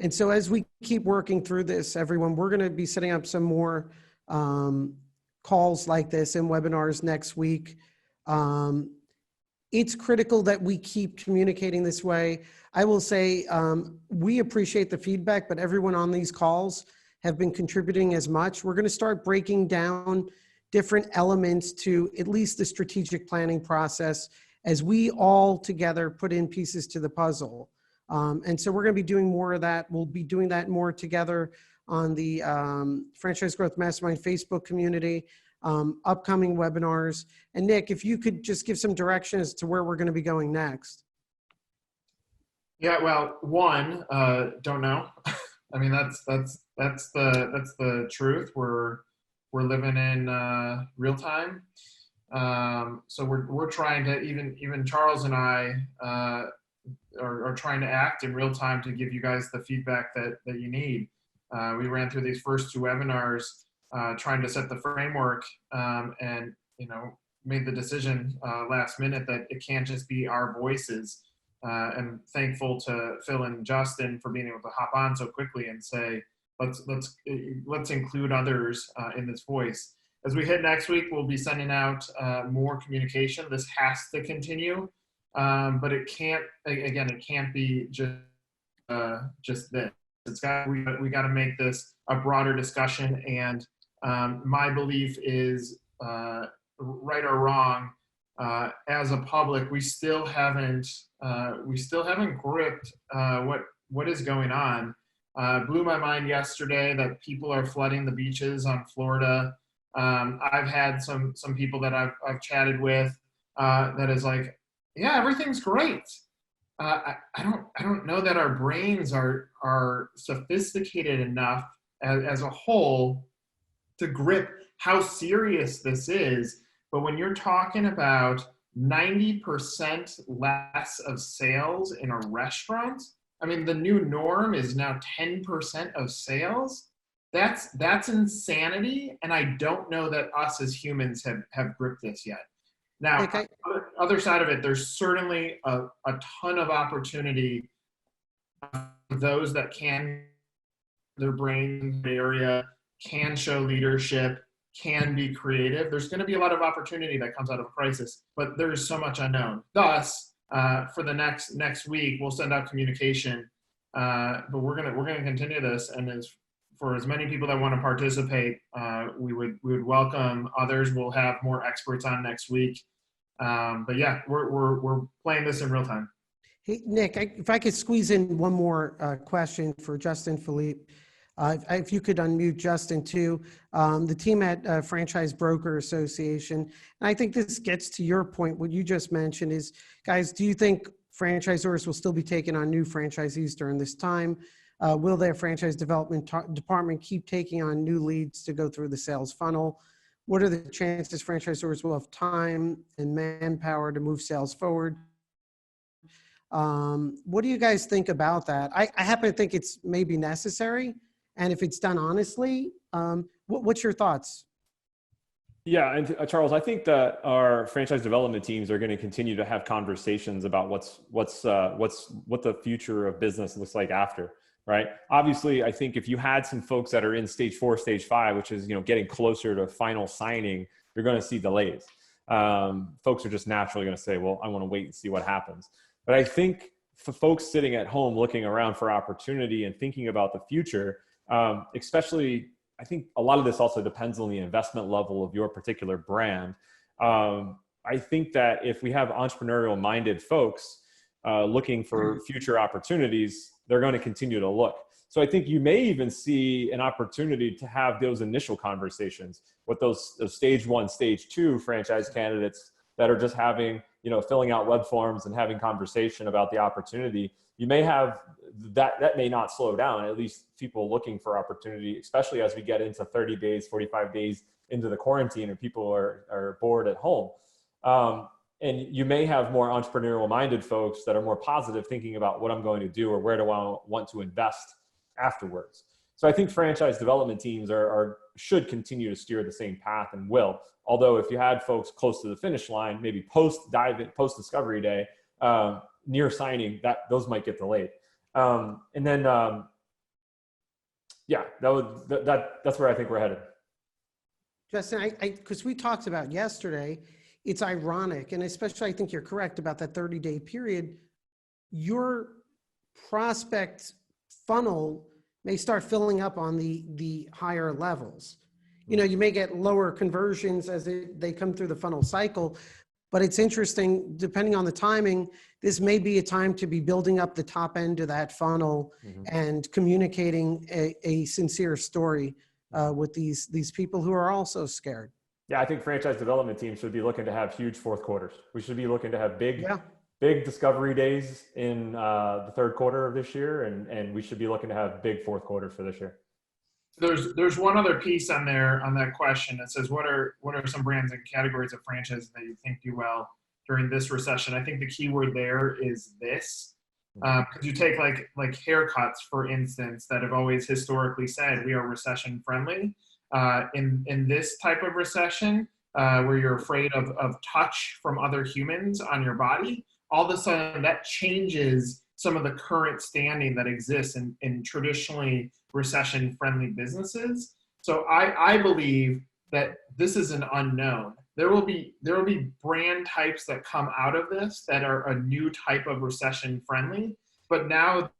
And so as we keep working through this, everyone, we're going to be setting up some more calls like this and webinars next week. It's critical that we keep communicating this way. I will say we appreciate the feedback, but everyone on these calls have been contributing as much. We're going to start breaking down different elements to at least the strategic planning process as we all together put in pieces to the puzzle. And so we're going to be doing more of that. We'll be doing that more together on the Franchise Growth Mastermind Facebook community, upcoming webinars. And Nick, if you could just give some direction as to where we're going to be going next. Yeah, well, one, don't know. I mean, that's the truth. We're living in real time. So we're trying to, even Charles and I are trying to act in real time to give you guys the feedback that you need. We ran through these first two webinars trying to set the framework, and made the decision last minute that it can't just be our voices. And thankful to Phil and Justin for being able to hop on so quickly and say, let's include others in this voice. As we hit next week, we'll be sending out more communication. This has to continue, but it can't. Again, it can't be just this. We got to make this a broader discussion. And my belief is, right or wrong, as a public, we still haven't gripped what is going on. Blew my mind yesterday that people are flooding the beaches on Florida. I've had some people that I've chatted with that is like, yeah, everything's great. I don't know that our brains are sophisticated enough as a whole to grip how serious this is. But when you're talking about 90% less of sales in a restaurant, I mean, the new norm is now 10% of sales. That's insanity, and I don't know that us as humans have gripped this yet. Now, Okay. other side of it, there's certainly a ton of opportunity for those that can, their brain area, can show leadership, can be creative. There's going to be a lot of opportunity that comes out of a crisis, but there's so much unknown. Thus, for the next week, we'll send out communication, but we're gonna continue this, and for as many people that want to participate, we would welcome others. We'll have more experts on next week. But yeah, we're playing this in real time. Hey, Nick, if I could squeeze in one more question for Justin, Philippe. If you could unmute Justin too. The team at Franchise Broker Association, and I think this gets to your point, what you just mentioned is, guys, do you think franchisors will still be taking on new franchisees during this time? Will their franchise development department keep taking on new leads to go through the sales funnel? What are the chances franchisors will have time and manpower to move sales forward? What do you guys think about that? I happen to think it's maybe necessary. And if it's done honestly, what's your thoughts? Yeah, and Charles, I think that our franchise development teams are going to continue to have conversations about what the future of business looks like after, right? Obviously, I think if you had some folks that are in stage 4, stage 5, which is getting closer to final signing, you're going to see delays. Folks are just naturally going to say, well, I want to wait and see what happens. But I think for folks sitting at home looking around for opportunity and thinking about the future, especially, I think a lot of this also depends on the investment level of your particular brand. I think that if we have entrepreneurial minded folks looking for future opportunities, they're going to continue to look. So I think you may even see an opportunity to have those initial conversations with those stage 1, stage 2 franchise candidates that are just having, filling out web forms and having conversation about the opportunity. You may have that may not slow down, at least people looking for opportunity, especially as we get into 30 days, 45 days into the quarantine and people are bored at home. And you may have more entrepreneurial minded folks that are more positive, thinking about what I'm going to do or where do I want to invest afterwards. So I think franchise development teams should continue to steer the same path and will. Although if you had folks close to the finish line, maybe post discovery day, near signing, those might get delayed. And then, yeah, that's where I think we're headed. Justin, because we talked about yesterday, it's ironic, and especially I think you're correct about that 30-day period. Your prospect funnel may start filling up on the higher levels. You may get lower conversions as they come through the funnel cycle, but it's interesting, depending on the timing, this may be a time to be building up the top end of that funnel and communicating a sincere story with these people who are also scared. Yeah, I think franchise development teams should be looking to have huge fourth quarters. We should be looking to have big big discovery days in the third quarter of this year, and we should be looking to have big fourth quarter for this year. There's one other piece on there on that question that says what are some brands and categories of franchises that you think do well during this recession? I think the key word there is this. Because you take like haircuts, for instance, that have always historically said we are recession friendly. In this type of recession, where you're afraid of touch from other humans on your body, all of a sudden that changes some of the current standing that exists in traditionally recession-friendly businesses. So I believe that this is an unknown. There will be brand types that come out of this that are a new type of recession-friendly, but now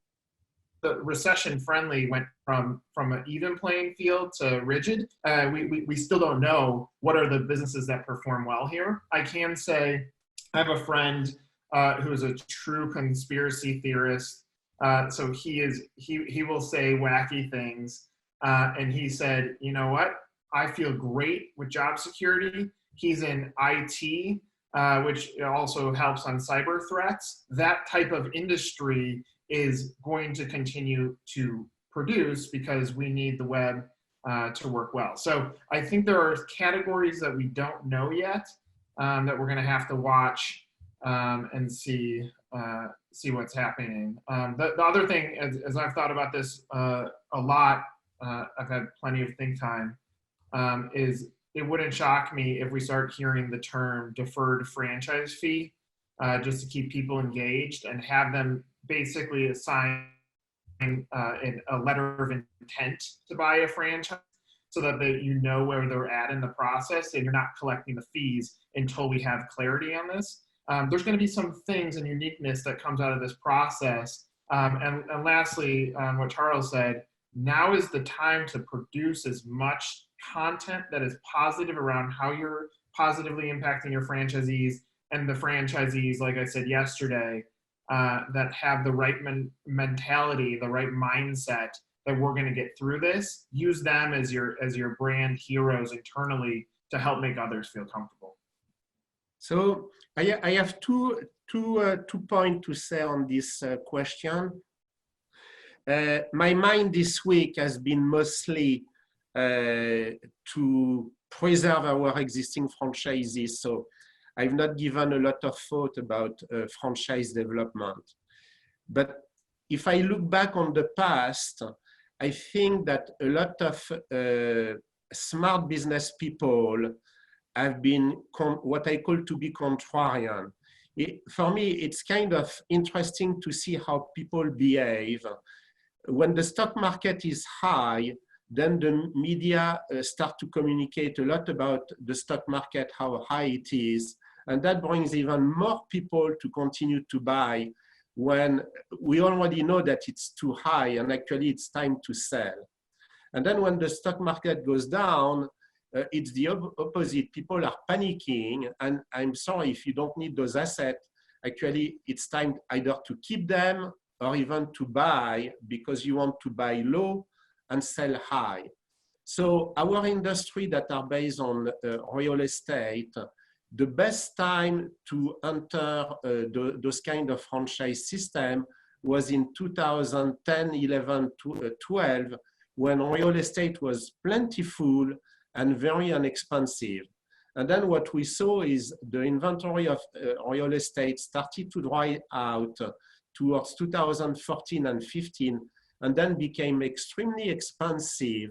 the recession-friendly went from an even playing field to rigid. We still don't know what are the businesses that perform well here. I can say I have a friend who is a true conspiracy theorist. So he will say wacky things. And he said, you know what? I feel great with job security. He's in IT, which also helps on cyber threats. That type of industry is going to continue to produce because we need the web to work well. So I think there are categories that we don't know yet that we're going to have to watch and see what's happening. The other thing, as I've thought about this a lot, I've had plenty of think time, is it wouldn't shock me if we start hearing the term deferred franchise fee just to keep people engaged and have them basically assign a letter of intent to buy a franchise so that you know where they're at in the process and you're not collecting the fees until we have clarity on this. There's going to be some things and uniqueness that comes out of this process. And lastly, what Charles said, now is the time to produce as much content that is positive around how you're positively impacting your franchisees and the franchisees, like I said yesterday, that have the right mentality, the right mindset that we're going to get through this. Use them as your brand heroes internally to help make others feel comfortable. So I have two points to say on this question. My mind this week has been mostly to preserve our existing franchises. So I've not given a lot of thought about franchise development. But if I look back on the past, I think that a lot of smart business people have been what I call to be contrarian. For me, it's kind of interesting to see how people behave. When the stock market is high, then the media start to communicate a lot about the stock market, how high it is. And that brings even more people to continue to buy when we already know that it's too high and actually it's time to sell. And then when the stock market goes down, it's the opposite. People are panicking, and I'm sorry if you don't need those assets. Actually, it's time either to keep them or even to buy because you want to buy low and sell high. So our industry that are based on real estate, the best time to enter those kind of franchise system was in 2010, 11, 12, when real estate was plentiful and very inexpensive. And then what we saw is the inventory of real estate started to dry out towards 2014 and 15, and then became extremely expensive,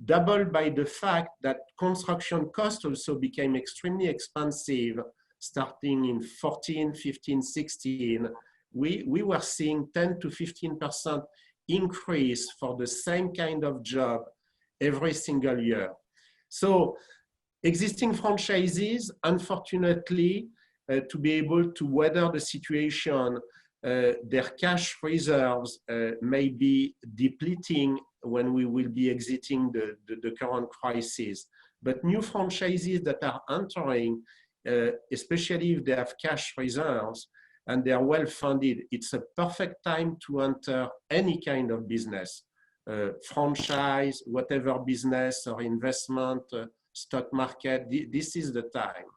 doubled by the fact that construction costs also became extremely expensive starting in 14, 15, 16. We were seeing 10 to 15% increase for the same kind of job every single year. So existing franchises, unfortunately, to be able to weather the situation, their cash reserves may be depleting when we will be exiting the current crisis. But new franchises that are entering, especially if they have cash reserves and they are well funded, it's a perfect time to enter any kind of business. Franchise, whatever business or investment, stock market, this is the time.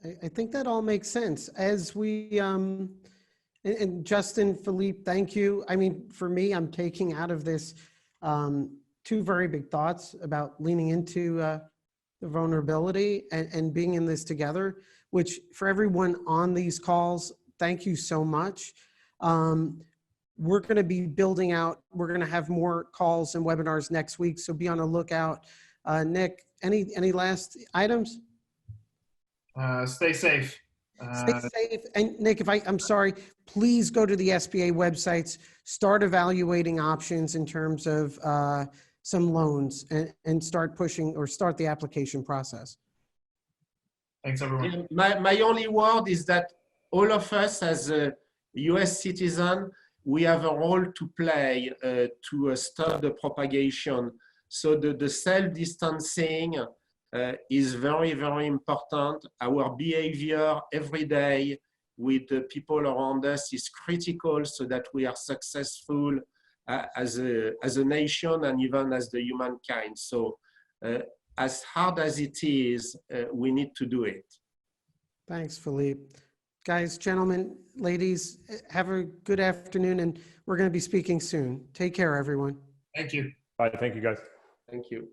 I think that all makes sense. As we, and Justin, Philippe, thank you. I mean, for me, I'm taking out of this two very big thoughts about leaning into the vulnerability and being in this together, which for everyone on these calls, thank you so much. We're going to be building out, we're going to have more calls and webinars next week, so be on the lookout. Nick, any last items? Stay safe. Stay safe. And Nick, I'm sorry, please go to the SBA websites, start evaluating options in terms of some loans and start pushing or start the application process. Thanks, everyone. My only word is that all of us as a US citizen, we have a role to play to stop the propagation. So the self-distancing is very, very important. Our behavior every day with the people around us is critical so that we are successful as a nation and even as the humankind. So as hard as it is, we need to do it. Thanks, Philippe. Guys, gentlemen, ladies, have a good afternoon, and we're going to be speaking soon. Take care, everyone. Thank you. Bye. Thank you, guys. Thank you.